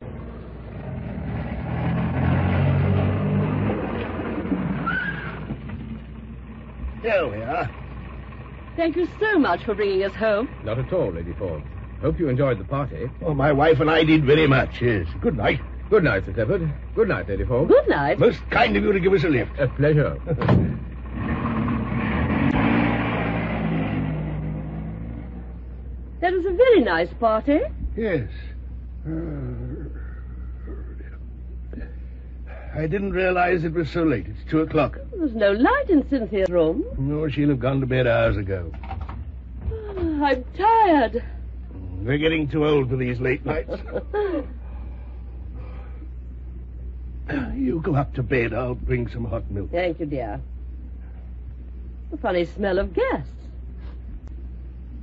Here we are. Thank you so much for bringing us home. Not at all, Lady Forbes. Hope you enjoyed the party. Oh, my wife and I did very much, yes. Good night. Good night, Sir Clifford. Good night, Lady Forbes. Good night. Most kind of you to give us a lift. A pleasure. That was a very nice party. Yes. I didn't realize it was so late. It's 2 o'clock. There's no light in Cynthia's room. No, she'll have gone to bed hours ago. I'm tired. We're getting too old for these late nights. You go up to bed. I'll bring some hot milk. Thank you, dear. A funny smell of gas.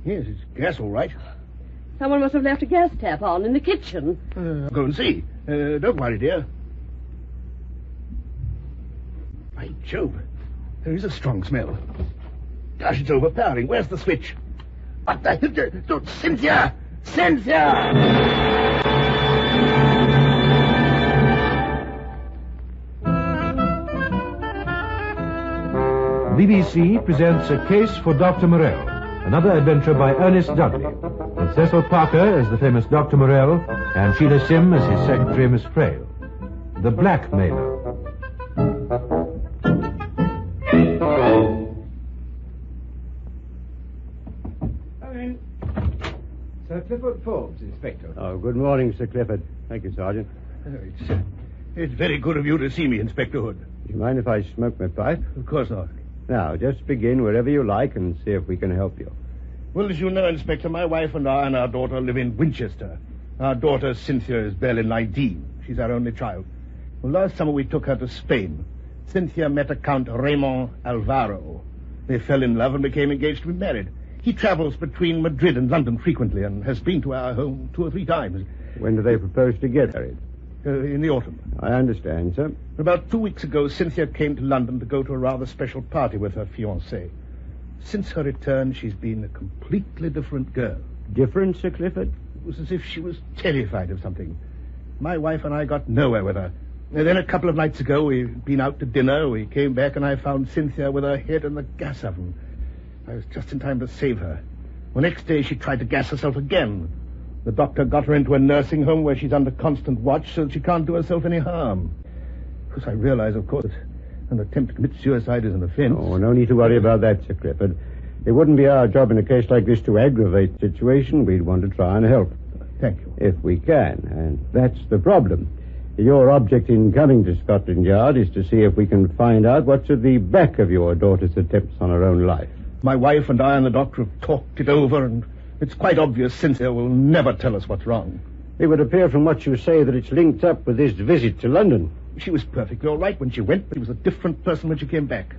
Yes, it's gas, all right. Someone must have left a gas tap on in the kitchen. I'll go and see. Don't worry, dear. By Jove, there is a strong smell. Gosh, it's overpowering. Where's the switch? What the hell? Cynthia! Cynthia! BBC presents A Case for Dr. Morelle, another adventure by Ernest Dudley, with Cecil Parker as the famous Dr. Morelle and Sheila Sim as his secretary, Miss Frayle. The Blackmailer. Sir Clifford Forbes, Inspector. Oh, good morning, Sir Clifford. Thank you, Sergeant. It's very good of you to see me, Inspector Hood. Do you mind if I smoke my pipe? Of course not. Now, just begin wherever you like and see if we can help you. Well, as you know, Inspector, my wife and I and our daughter live in Winchester. Our daughter, Cynthia, is barely 19. She's our only child. Well, last summer we took her to Spain. Cynthia met a Count Raymond Alvaro. They fell in love and became engaged to be married. He travels between Madrid and London frequently and has been to our home 2 or 3 times. When do they propose to get married? In the autumn. I understand, sir. About 2 weeks ago, Cynthia came to London to go to a rather special party with her fiancé. Since her return, she's been a completely different girl. Different, Sir Clifford? It was as if she was terrified of something. My wife and I got nowhere with her. And then a couple of nights ago, we'd been out to dinner. We came back and I found Cynthia with her head in the gas oven. I was just in time to save her. The next day, she tried to gas herself again. The doctor got her into a nursing home where she's under constant watch so that she can't do herself any harm. Of course, I realize, of course, that an attempt to commit suicide is an offense. Oh, no need to worry about that, Sir Clifford. It wouldn't be our job in a case like this to aggravate the situation. We'd want to try and help. Thank you. If we can, and that's the problem. Your object in coming to Scotland Yard is to see if we can find out what's at the back of your daughter's attempts on her own life. My wife and I and the doctor have talked it over, and it's quite obvious Cynthia will never tell us what's wrong. It would appear from what you say that it's linked up with this visit to London. She was perfectly all right when she went, but she was a different person when she came back.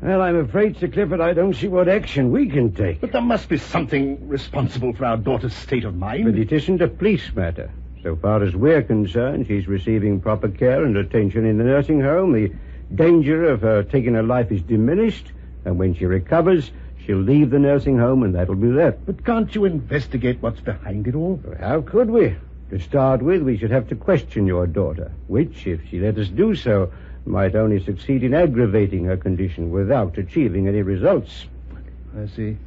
Well, I'm afraid, Sir Clifford, I don't see what action we can take. But there must be something responsible for our daughter's state of mind. But it isn't a police matter. So far as we're concerned, she's receiving proper care and attention in the nursing home. The danger of her taking her life is diminished, and when she recovers, she'll leave the nursing home, and that'll be that. But can't you investigate what's behind it all? How could we? To start with, we should have to question your daughter, which, if she let us do so, might only succeed in aggravating her condition without achieving any results. I see.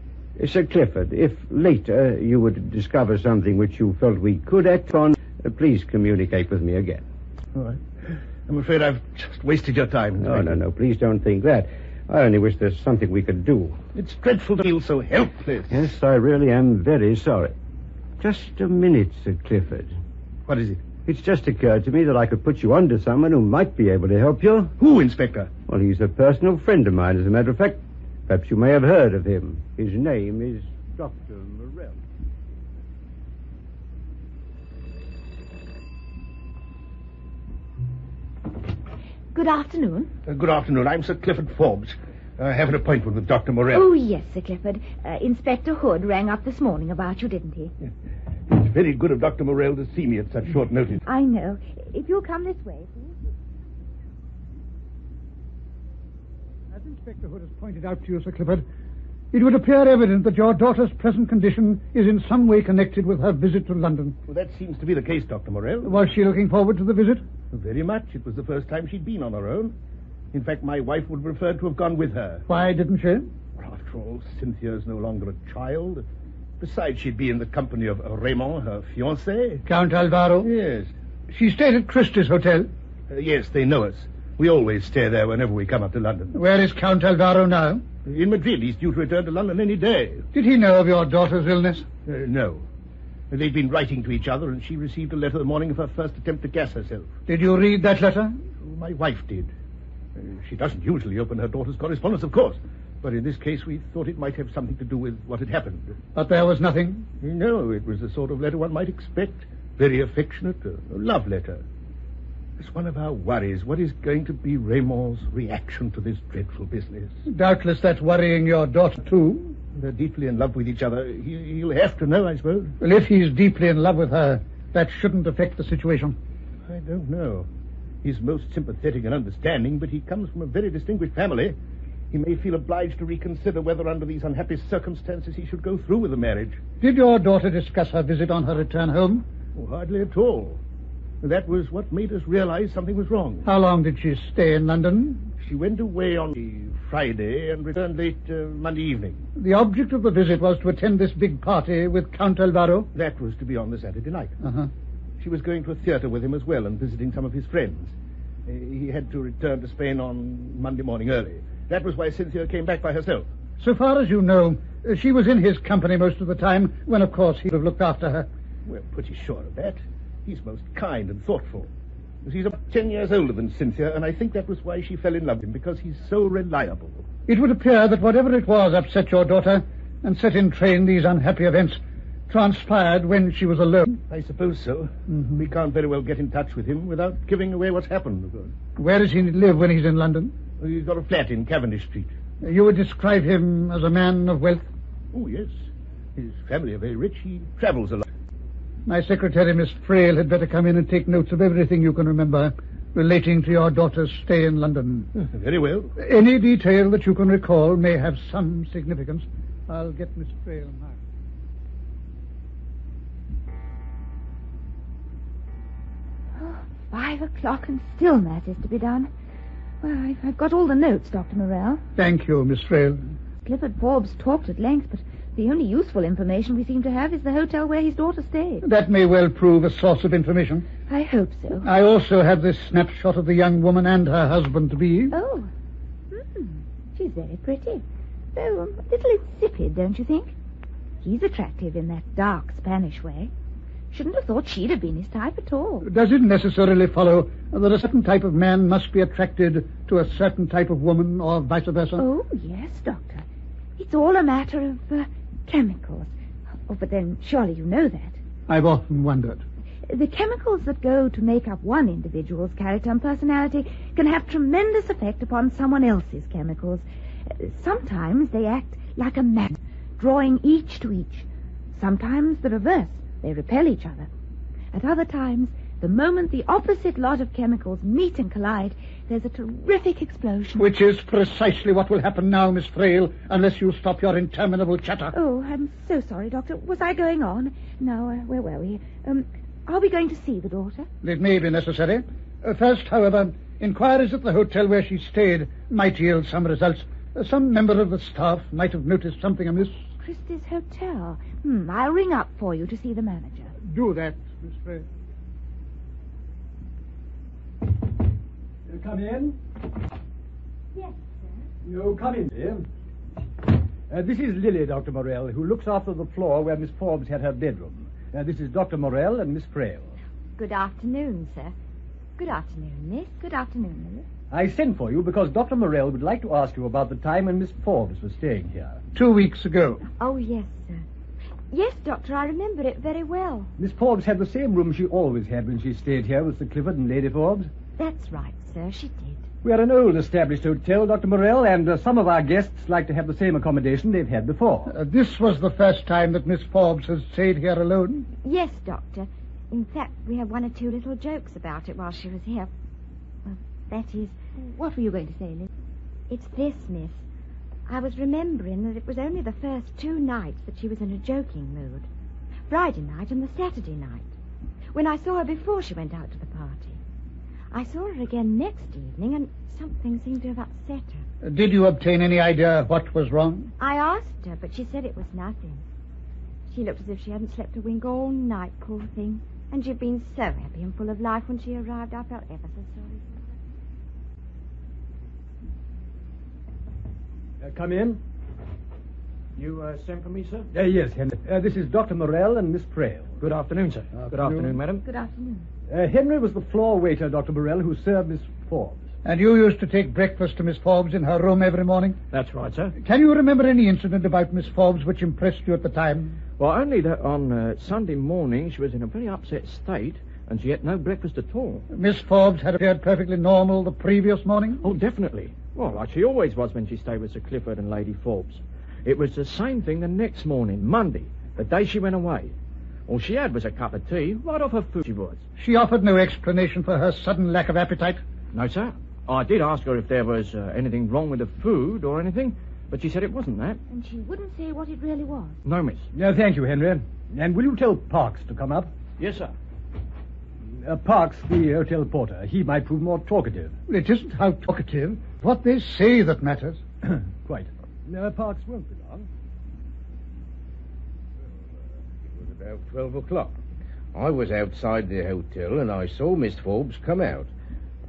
Sir Clifford, if later you would discover something which you felt we could act on, please communicate with me again. All right. I'm afraid I've just wasted your time. No. Please don't think that. I only wish there's something we could do. It's dreadful to feel so helpless. Yes, I really am very sorry. Just a minute, Sir Clifford. What is it? It's just occurred to me that I could put you on to someone who might be able to help you. Who, Inspector? Well, he's a personal friend of mine, as a matter of fact. Perhaps you may have heard of him. His name is Dr. Morelle. Good afternoon. Good afternoon. I'm Sir Clifford Forbes. I have an appointment with Dr. Morelle. Oh, yes, Sir Clifford. Inspector Hood rang up this morning about you, didn't he? It's very good of Dr. Morelle to see me at such short notice. I know. If you'll come this way, please. As Inspector Hood has pointed out to you, Sir Clifford, It would appear evident that your daughter's present condition is in some way connected with her visit to London. Well, that seems to be the case, Dr. Morelle. Was she looking forward to the visit? Very much. It was the first time she'd been on her own. In fact, my wife would have preferred to have gone with her. Why didn't she? Well, after all, Cynthia's no longer a child. Besides, she'd be in the company of Raymond, her fiancé. Count Alvaro? Yes. She stayed at Christie's Hotel. Yes, they know us. We always stay there whenever we come up to London. Where is Count Alvaro now? In Madrid. He's due to return to London any day. Did he know of your daughter's illness? No. They'd been writing to each other, and she received a letter the morning of her first attempt to gas herself. Did you read that letter? My wife did. She doesn't usually open her daughter's correspondence, of course. But in this case, we thought it might have something to do with what had happened. But there was nothing? No, it was the sort of letter one might expect. Very affectionate, a love letter. It's one of our worries. What is going to be Raymond's reaction to this dreadful business? Doubtless that's worrying your daughter, too. They're deeply in love with each other. He'll have to know, I suppose. Well, if he's deeply in love with her, that shouldn't affect the situation. I don't know. He's most sympathetic and understanding, but he comes from a very distinguished family. He may feel obliged to reconsider whether under these unhappy circumstances he should go through with the marriage. Did your daughter discuss her visit on her return home? Oh, hardly at all. That was what made us realize something was wrong. How long did she stay in London? She went away on the Friday and returned late Monday evening. The object of the visit was to attend this big party with Count Alvaro? That was to be on the Saturday night. Uh-huh. She was going to a theater with him as well and visiting some of his friends. He had to return to Spain on Monday morning early. That was why Cynthia came back by herself. So far as you know, she was in his company most of the time, when, of course, he would have looked after her. We're pretty sure of that. He's most kind and thoughtful. He's about 10 years older than Cynthia, and I think that was why she fell in love with him, because he's so reliable. It would appear that whatever it was upset your daughter and set in train these unhappy events transpired when she was alone. I suppose so. Mm-hmm. We can't very well get in touch with him without giving away what's happened, of course. Where does he live when he's in London? He's got a flat in Cavendish Street. You would describe him as a man of wealth? Oh, yes. His family are very rich. He travels a lot. My secretary, Miss Frayle, had better come in and take notes of everything you can remember relating to your daughter's stay in London. Very well. Any detail that you can recall may have some significance. I'll get Miss Frayle now. Oh, 5 o'clock and still matters to be done. Well, I've got all the notes, Dr. Morelle. Thank you, Miss Frayle. Clifford Forbes talked at length, but the only useful information we seem to have is the hotel where his daughter stayed. That may well prove a source of information. I hope so. I also have this snapshot of the young woman and her husband-to-be. Oh. She's very pretty. Though a little insipid, don't you think? He's attractive in that dark Spanish way. Shouldn't have thought she'd have been his type at all. Does it necessarily follow that a certain type of man must be attracted to a certain type of woman, or vice versa? Oh, yes, Doctor. It's all a matter of chemicals. Oh, but then surely you know that. I've often wondered. The chemicals that go to make up one individual's character and personality can have tremendous effect upon someone else's chemicals. Sometimes they act like a magnet, drawing each to each. Sometimes the reverse. They repel each other. At other times, the moment the opposite lot of chemicals meet and collide, there's a terrific explosion. Which is precisely what will happen now, Miss Frayle, unless you stop your interminable chatter. Oh, I'm so sorry, Doctor. Was I going on? No, where were we? Are we going to see the daughter? It may be necessary. First, however, inquiries at the hotel where she stayed might yield some results. Some member of the staff might have noticed something amiss. Christie's Hotel. I'll ring up for you to see the manager. Do that, Miss Frayle. You come in? Yes, sir. You come in, dear. This is Lily, Dr. Morelle, who looks after the floor where Miss Forbes had her bedroom. This is Dr. Morelle and Miss Frayle. Good afternoon, sir. Good afternoon, miss. Good afternoon, Lily. I sent for you because Dr. Morelle would like to ask you about the time when Miss Forbes was staying here. 2 weeks ago. Oh, yes, sir. Yes, Doctor, I remember it very well. Miss Forbes had the same room she always had when she stayed here with Sir Clifford and Lady Forbes. That's right, sir. She did. We are an old established hotel, Dr. Morelle, and some of our guests like to have the same accommodation they've had before. This was the first time that Miss Forbes has stayed here alone? Yes, Doctor. In fact, we had 1 or 2 little jokes about it while she was here. Well, that is... What were you going to say, Liz? It's this, miss. I was remembering that it was only the first 2 nights that she was in a joking mood. Friday night and the Saturday night, when I saw her before she went out to the party. I saw her again next evening, and something seemed to have upset her. Did you obtain any idea what was wrong? I asked her, but she said it was nothing. She looked as if she hadn't slept a wink all night, poor thing. And she'd been so happy and full of life when she arrived. I felt ever so sorry for her. Come in. You sent for me, sir? Yes, Henry. This is Dr. Morelle and Miss Frayle. Good afternoon, sir. Good afternoon, madam. Good afternoon. Henry was the floor waiter, Dr. Morelle, who served Miss Forbes. And you used to take breakfast to Miss Forbes in her room every morning? That's right, sir. Can you remember any incident about Miss Forbes which impressed you at the time? Well, only that on Sunday morning she was in a very upset state and she ate no breakfast at all. Miss Forbes had appeared perfectly normal the previous morning? Oh, definitely. Well, like she always was when she stayed with Sir Clifford and Lady Forbes. It was the same thing the next morning, Monday, the day she went away. All she had was a cup of tea, right off her food she was. She offered no explanation for her sudden lack of appetite? No, sir. I did ask her if there was anything wrong with the food or anything, but she said it wasn't that. And she wouldn't say what it really was. No, miss. No, thank you, Henry. And will you tell Parks to come up? Yes, sir. Parks, the hotel porter. He might prove more talkative. It isn't how talkative. What they say that matters. Quite. Parks won't be long. It was about 12 o'clock. I was outside the hotel and I saw Miss Forbes come out.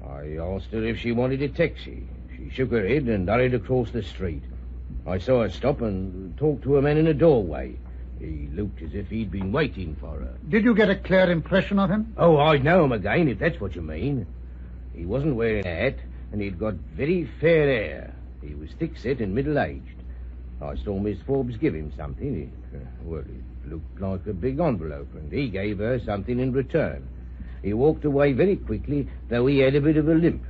I asked her if she wanted a taxi. She shook her head and hurried across the street. I saw her stop and talk to a man in a doorway. He looked as if he'd been waiting for her. Did you get a clear impression of him? Oh, I'd know him again, if that's what you mean. He wasn't wearing a hat, and he'd got very fair hair. He was thick-set and middle-aged. I saw Miss Forbes give him something. It looked like a big envelope, and he gave her something in return. He walked away very quickly, though he had a bit of a limp.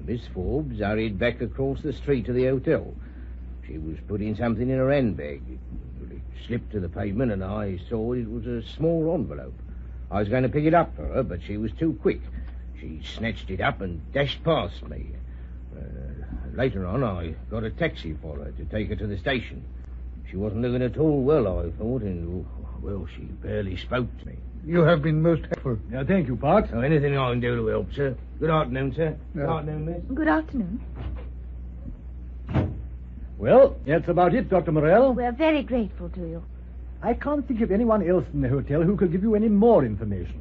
Miss Forbes hurried back across the street to the hotel. She was putting something in her handbag. It slipped to the pavement, and I saw it was a small envelope. I was going to pick it up for her, but she was too quick. She snatched it up and dashed past me. Later on, I got a taxi for her to take her to the station. She wasn't looking at all well, I thought, and, well, she barely spoke to me. You have been most helpful. Thank you, Parks. Oh, anything I can do to help, sir. Good afternoon, sir. Good afternoon, miss. Good afternoon. Well, that's about it, Dr. Morelle. We're very grateful to you. I can't think of anyone else in the hotel who could give you any more information.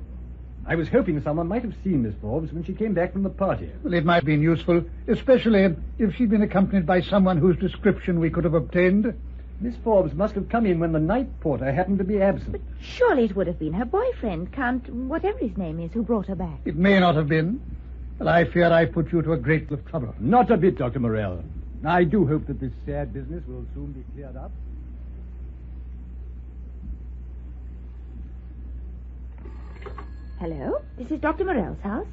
I was hoping someone might have seen Miss Forbes when she came back from the party. Well, it might have been useful, especially if she'd been accompanied by someone whose description we could have obtained. Miss Forbes must have come in when the night porter happened to be absent. But surely it would have been her boyfriend, whatever his name is, who brought her back. It may not have been, but I fear I put you to a great deal of trouble. Not a bit, Dr. Morelle. I do hope that this sad business will soon be cleared up. Hello? This is Dr. Morelle's house.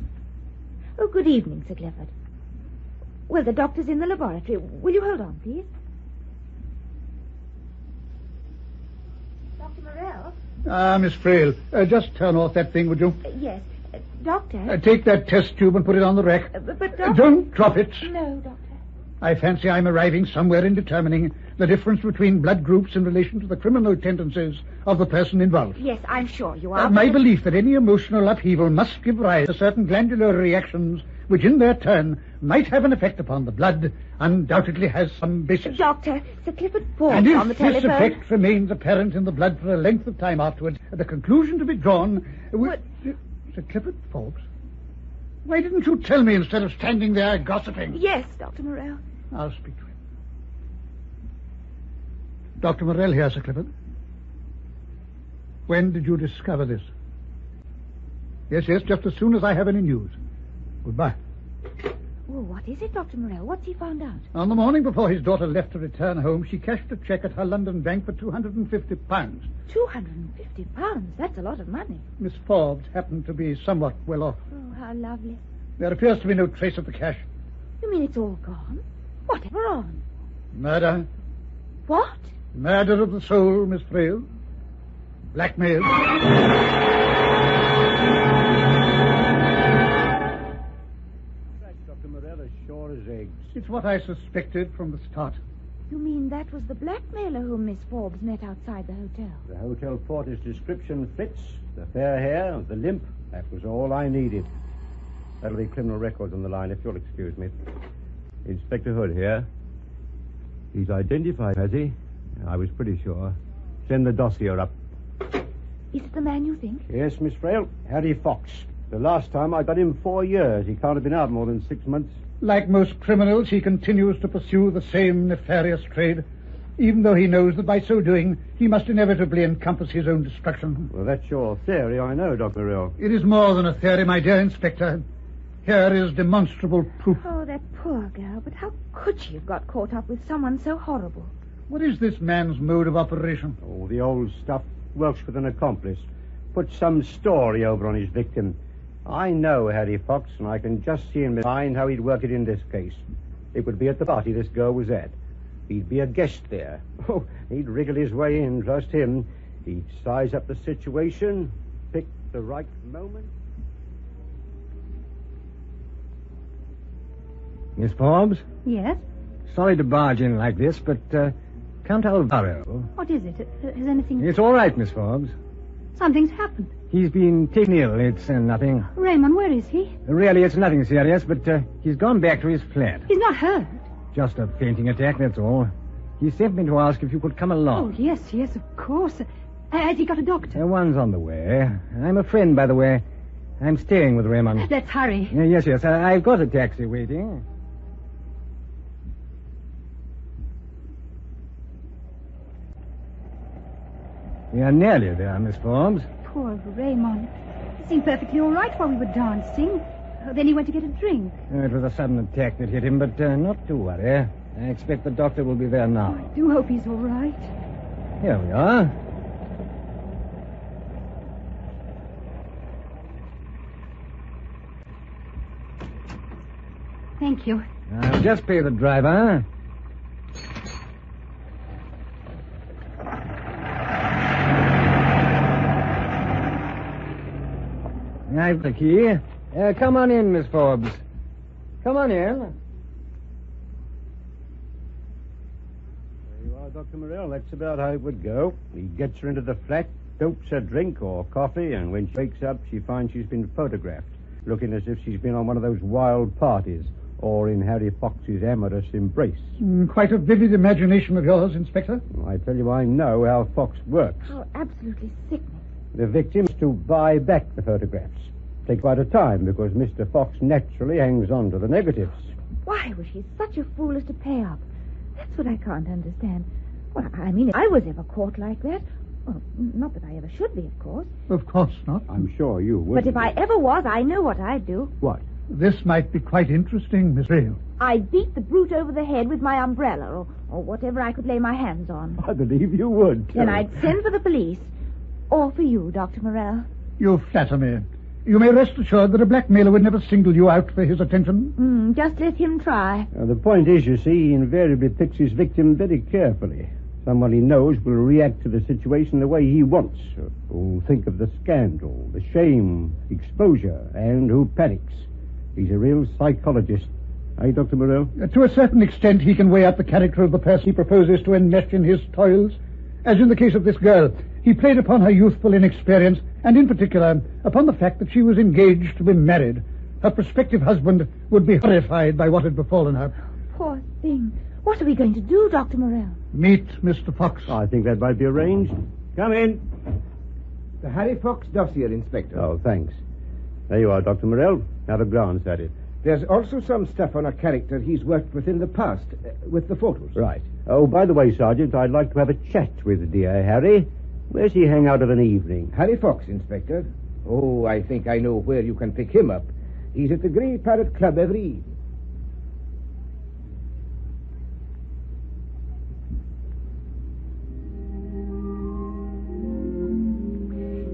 Oh, good evening, Sir Clifford. Well, the doctor's in the laboratory. Will you hold on, please? Dr. Morelle? Miss Frayle, just turn off that thing, would you? Yes. Doctor? Take that test tube and put it on the rack. But Doctor... Don't drop it. No, Doctor. I fancy I'm arriving somewhere in determining the difference between blood groups in relation to the criminal tendencies of the person involved. Yes, I'm sure you are. My belief that any emotional upheaval must give rise to certain glandular reactions which in their turn might have an effect upon the blood undoubtedly has some basis. Doctor, Sir Clifford Forbes on the telephone. And if this effect remains apparent in the blood for a length of time afterwards, the conclusion to be drawn... Sir Clifford Forbes? Why didn't you tell me instead of standing there gossiping? Yes, Dr. Morelle. I'll speak to him. Dr. Morelle here, Sir Clifford. When did you discover this? Yes, just as soon as I have any news. Goodbye. Oh, what is it, Dr. Morelle? What's he found out? On the morning before his daughter left to return home, she cashed a cheque at her London bank for £250. £250? That's a lot of money. Miss Forbes happened to be somewhat well off. Oh, how lovely. There appears to be no trace of the cash. You mean it's all gone? Whatever on? Murder. What? Murder of the soul, Miss Frayle. Blackmail. Dr. Morelle, as sure as eggs. It's what I suspected from the start. You mean that was the blackmailer whom Miss Forbes met outside the hotel? The hotel porter's description fits. The fair hair, the limp, that was all I needed. That'll be criminal records on the line, if you'll excuse me. Inspector Hood here. He's identified, has he? I was pretty sure. Send the dossier up. Is it the man you think? Yes, Miss Frayle. Harry Fox. The last time I got him 4 years. He can't have been out more than 6 months. Like most criminals, he continues to pursue the same nefarious trade, even though he knows that by so doing, he must inevitably encompass his own destruction. Well, that's your theory, I know, Dr. Morelle. It is more than a theory, my dear Inspector. Here is demonstrable proof. Oh, that poor girl. But how could she have got caught up with someone so horrible? What is this man's mode of operation? Oh, the old stuff. Works with an accomplice. Puts some story over on his victim. I know Harry Fox, and I can just see in my mind how he'd work it in this case. It would be at the party this girl was at. He'd be a guest there. Oh, he'd wriggle his way in, trust him. He'd size up the situation, pick the right moment. Miss Forbes? Yes? Sorry to barge in like this, but, Count Alvaro... What is it? Has anything... It's all right, Miss Forbes. Something's happened. He's been taken ill. It's nothing. Raymond, where is he? Really, it's nothing serious, but he's gone back to his flat. He's not hurt. Just a fainting attack, that's all. He sent me to ask if you could come along. Oh, yes, of course. Has he got a doctor? One's on the way. I'm a friend, by the way. I'm staying with Raymond. Let's hurry. Yes. I've got a taxi waiting. We are nearly there, Miss Forbes. Poor Raymond. He seemed perfectly all right while we were dancing. Then he went to get a drink. It was a sudden attack that hit him, but not to worry. I expect the doctor will be there now. I do hope he's all right. Here we are. Thank you. I'll just pay the driver. I've the key. Come on in, Miss Forbes. Come on in. There you are, Dr. Morelle. That's about how it would go. He gets her into the flat, dopes her drink or coffee, and when she wakes up, she finds she's been photographed, looking as if she's been on one of those wild parties, or in Harry Fox's amorous embrace. Quite a vivid imagination of yours, Inspector. I tell you, I know how Fox works. How absolutely sickening. The victim's to buy back the photographs. Takes quite a time because Mr. Fox naturally hangs on to the negatives. Why was she such a fool as to pay up? That's what I can't understand. Well, I mean, if I was ever caught like that... Well, not that I ever should be, of course. Of course not. I'm sure you would. But if I ever was, I know what I'd do. What? This might be quite interesting, Miss Frayle. I'd beat the brute over the head with my umbrella or whatever I could lay my hands on. I believe you would, too. Then I'd send for the police. Or for you, Dr. Morelle. You flatter me. You may rest assured that a blackmailer would never single you out for his attention. Just let him try. The point is, you see, he invariably picks his victim very carefully. Someone he knows will react to the situation the way he wants. Who'll think of the scandal, the shame, exposure, and who panics. He's a real psychologist. Eh, Dr. Morelle? To a certain extent, he can weigh out the character of the person he proposes to enmesh in his toils. As in the case of this girl, he played upon her youthful inexperience, and in particular, upon the fact that she was engaged to be married. Her prospective husband would be horrified by what had befallen her. Poor thing. What are we going to do, Dr. Morelle? Meet Mr. Fox. I think that might be arranged. Come in. The Harry Fox dossier, Inspector. Oh, thanks. There you are, Dr. Morelle. Have a glance at it. There's also some stuff on a character he's worked with in the past, with the photos. Right. Oh, by the way, Sergeant, I'd like to have a chat with dear Harry. Where's he hang out of an evening? Harry Fox, Inspector. Oh, I think I know where you can pick him up. He's at the Grey Parrot Club every evening.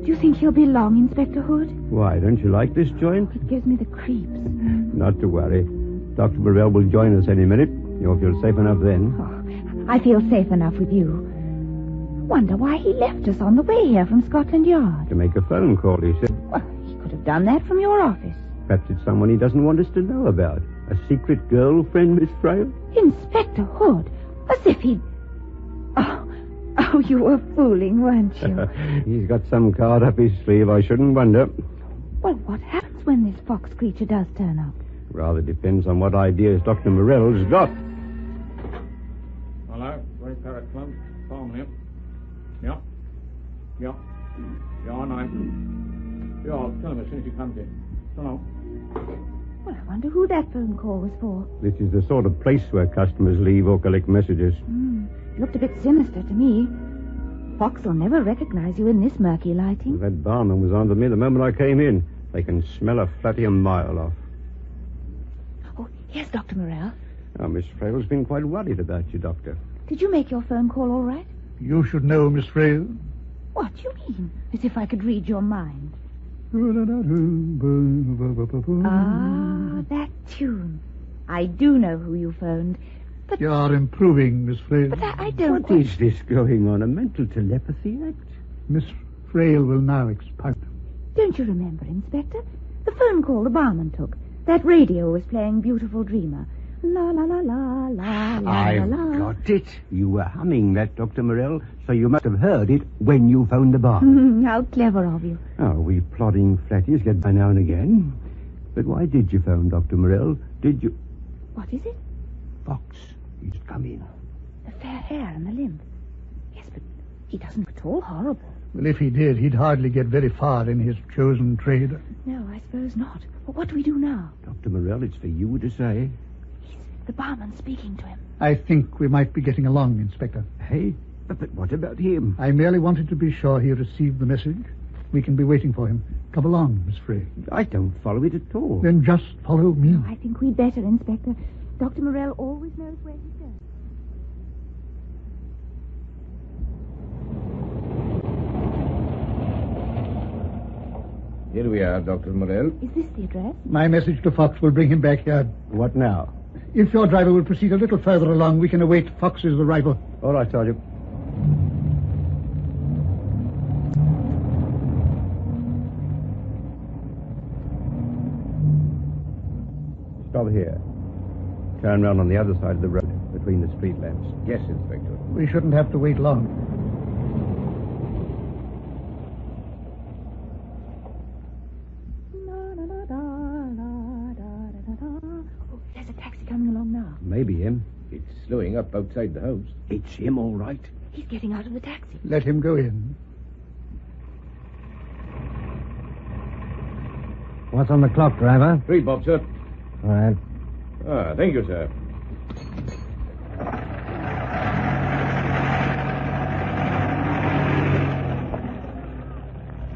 Do you think he'll be long, Inspector Hood? Why, don't you like this joint? It gives me the creeps. Not to worry. Dr. Morelle will join us any minute. You'll feel safe enough then. Oh, I feel safe enough with you. Wonder why he left us on the way here from Scotland Yard. To make a phone call, he said. Well, he could have done that from your office. Perhaps it's someone he doesn't want us to know about. A secret girlfriend, Miss Frayle? Inspector Hood, As if he'd... Oh, you were fooling, weren't you? He's got some card up his sleeve, I shouldn't wonder. Well, what happens when this fox creature does turn up? Rather depends on what ideas Dr. Morelle's got. Hello, Great Parrot Club. Farm here. Yeah. Yeah. Yeah, I know. Yeah, I'll tell him as soon as he comes in. So long. Well, I wonder who that phone call was for. This is the sort of place where customers leave or collect messages. Looked a bit sinister to me. Fox will never recognize you in this murky lighting. That barman was on to me the moment I came in. They can smell a flatty a mile off. Oh, yes, Dr. Morelle. Now, Miss Frayle's been quite worried about you, Doctor. Did you make your phone call all right? You should know, Miss Frayle. What do you mean? As if I could read your mind. Ah, that tune. I do know who you phoned. But You're improving, Miss Frayle. But I don't... What is this going on? A mental telepathy act? Miss Frayle will now expound. Don't you remember, Inspector? The phone call the barman took. That radio was playing Beautiful Dreamer. La la la la la la I've la. got it. You were humming that, Dr. Morelle, so you must have heard it when you phoned the barman. How clever of you. Oh, we plodding flatties get by now and again. But why did you phone, Dr. Morelle? Did you... What is it? Fox. He's come in. The fair hair and the limp. Yes, but he doesn't look at all horrible. Well, if he did, he'd hardly get very far in his chosen trade. No, I suppose not. But what do we do now? Dr. Morelle, it's for you to say. The barman speaking to him. I think we might be getting along, Inspector. Hey? But what about him? I merely wanted to be sure he received the message. We can be waiting for him. Come along, Miss Frayle. I don't follow it at all. Then just follow me. I think we'd better, Inspector. Dr. Morelle always knows where he's going. Here we are, Dr. Morelle. Is this the address? My message to Fox will bring him back here. What now? If your driver will proceed a little further along, we can await Fox's arrival. All right, Sergeant. Stop here. Turn round on the other side of the road, between the street lamps. Yes, Inspector. We shouldn't have to wait long. Oh, there's a taxi coming along now. Maybe him. It's slowing up outside the house. It's him, all right. He's getting out of the taxi. Let him go in. What's on the clock, driver? 3 bob, sir. All right. Ah, thank you, sir.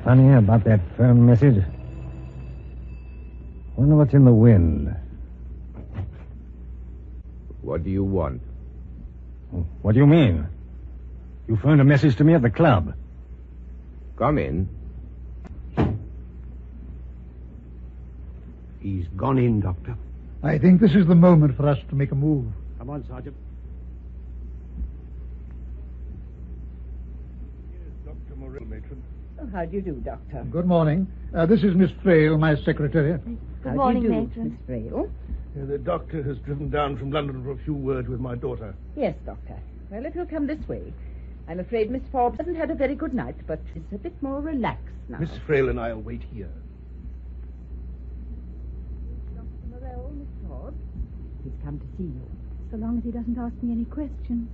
Funny about that phone message. Wonder what's in the wind. What do you want? What do you mean? You phoned a message to me at the club. Come in. He's gone in, Doctor. I think this is the moment for us to make a move. Come on, Sergeant. Here's Dr. Morelle, matron. Oh, how do you do, Doctor? Good morning. This is Miss Frayle, my secretary. Good morning, do you do, matron. Miss Frayle? The doctor has driven down from London for a few words with my daughter. Yes, Doctor. Well, if you'll come this way. I'm afraid Miss Forbes hasn't had a very good night, but she's a bit more relaxed now. Miss Frayle and I'll wait here. Dr. Morelle, Miss Forbes. He's come to see you. So long as he doesn't ask me any questions.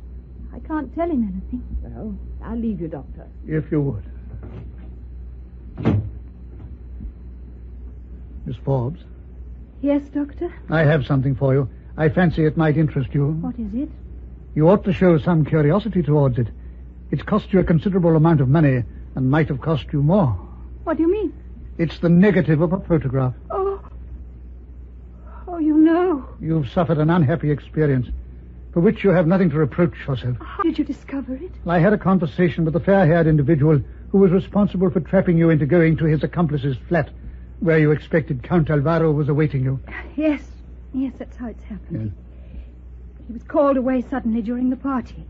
I can't tell him anything. Well, I'll leave you, Doctor. If you would. Miss Forbes, Yes, Doctor? I have something for you. I fancy it might interest you. What is it? You ought to show some curiosity towards it. It's cost you a considerable amount of money and might have cost you more. What do you mean? It's the negative of a photograph. Oh, you know. You've suffered an unhappy experience for which you have nothing to reproach yourself. How did you discover it? I had a conversation with a fair-haired individual who was responsible for trapping you into going to his accomplice's flat, where you expected Count Alvaro was awaiting you. Yes, that's how it's happened. He was called away suddenly during the party.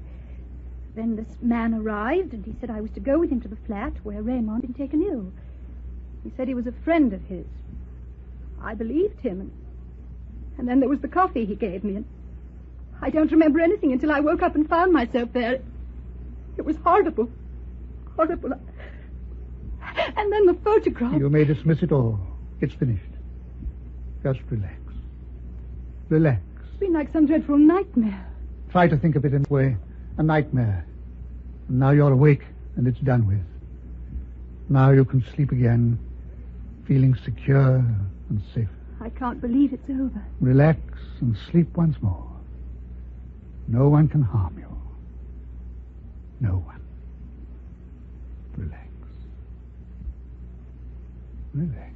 Then this man arrived, and he said I was to go with him to the flat where Raymond had been taken ill. He said he was a friend of his. I believed him, and then there was the coffee he gave me, and I don't remember anything until I woke up and found myself there. It was horrible. Horrible. And then the photograph. You may dismiss it all. It's finished. Just relax. Relax. It's been like some dreadful nightmare. Try to think of it in a way. A nightmare. And now you're awake and it's done with. Now you can sleep again, feeling secure and safe. I can't believe it's over. Relax and sleep once more. No one can harm you. No one. Relax. Relax.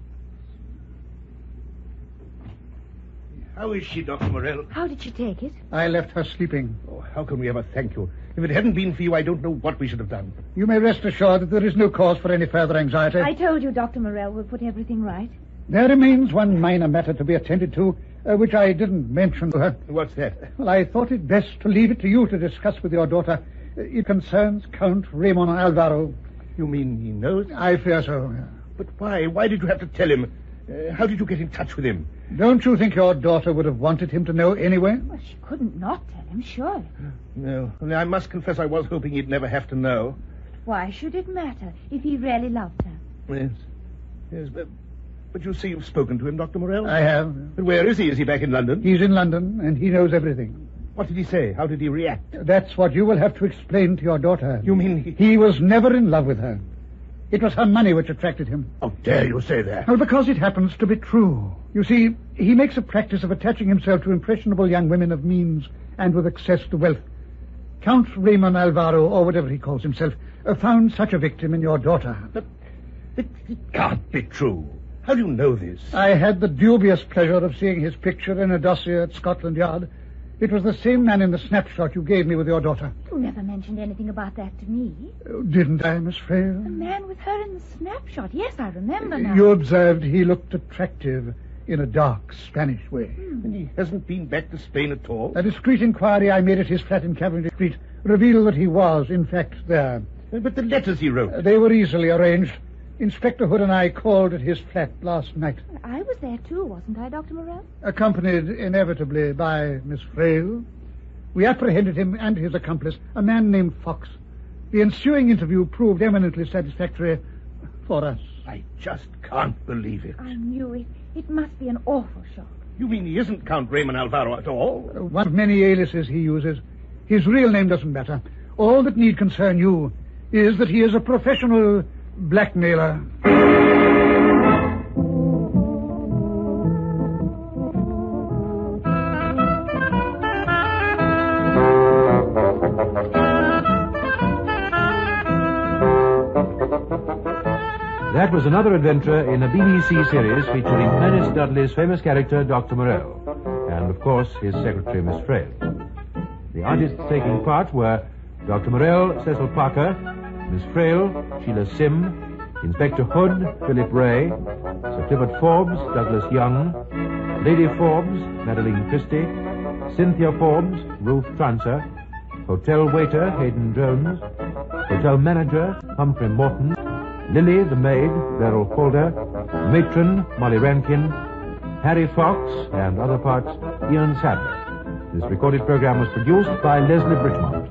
How is she, Dr. Morelle? How did she take it? I left her sleeping. Oh, how can we ever thank you? If it hadn't been for you, I don't know what we should have done. You may rest assured that there is no cause for any further anxiety. I told you Dr. Morelle will put everything right. There remains one minor matter to be attended to, which I didn't mention to her. What's that? Well, I thought it best to leave it to you to discuss with your daughter. It concerns Count Raymond Alvaro. You mean he knows? I fear so. But why? Why did you have to tell him? How did you get in touch with him? Don't you think your daughter would have wanted him to know anyway? Well, she couldn't not tell him, surely. No. Only I must confess I was hoping he'd never have to know. Why should it matter if he really loved her? Yes. Yes, but you say you've spoken to him, Dr. Morelle? I have. But where is he? Is he back in London? He's in London, and he knows everything. What did he say? How did he react? That's what you will have to explain to your daughter. You mean he was never in love with her. It was her money which attracted him. How dare you say that? Well, because it happens to be true. You see, he makes a practice of attaching himself to impressionable young women of means and with access to wealth. Count Raymond Alvaro, or whatever he calls himself, found such a victim in your daughter. But it can't be true. How do you know this? I had the dubious pleasure of seeing his picture in a dossier at Scotland Yard. It was the same man in the snapshot you gave me with your daughter. You never mentioned anything about that to me. Didn't I, Miss Frayle? The man with her in the snapshot. Yes, I remember now. You observed he looked attractive in a dark Spanish way. And he hasn't been back to Spain at all? A discreet inquiry I made at his flat in Cavendish Street revealed that he was, in fact, there. But the letters he wrote... They were easily arranged. Inspector Hood and I called at his flat last night. I was there too, wasn't I, Dr. Morelle? Accompanied inevitably by Miss Frayle. We apprehended him and his accomplice, a man named Fox. The ensuing interview proved eminently satisfactory for us. I just can't believe it. I knew it. It must be an awful shock. You mean he isn't Count Raymond Alvaro at all? One of many aliases he uses. His real name doesn't matter. All that need concern you is that he is a professional blackmailer. That was another adventure in a BBC series featuring Ernest Dudley's famous character, Dr. Morelle, and, of course, his secretary, Miss Frayle. The artists taking part were Dr. Morelle, Cecil Parker, Miss Frayle, Sheila Sim, Inspector Hood, Philip Ray, Sir Clifford Forbes, Douglas Young, Lady Forbes, Madeline Christie, Cynthia Forbes, Ruth Transer, hotel waiter, Hayden Jones, hotel manager, Humphrey Morton, Lily, the maid, Beryl Calder, matron, Molly Rankin, Harry Fox, and other parts, Ian Sadler. This recorded program was produced by Leslie Bridgemont.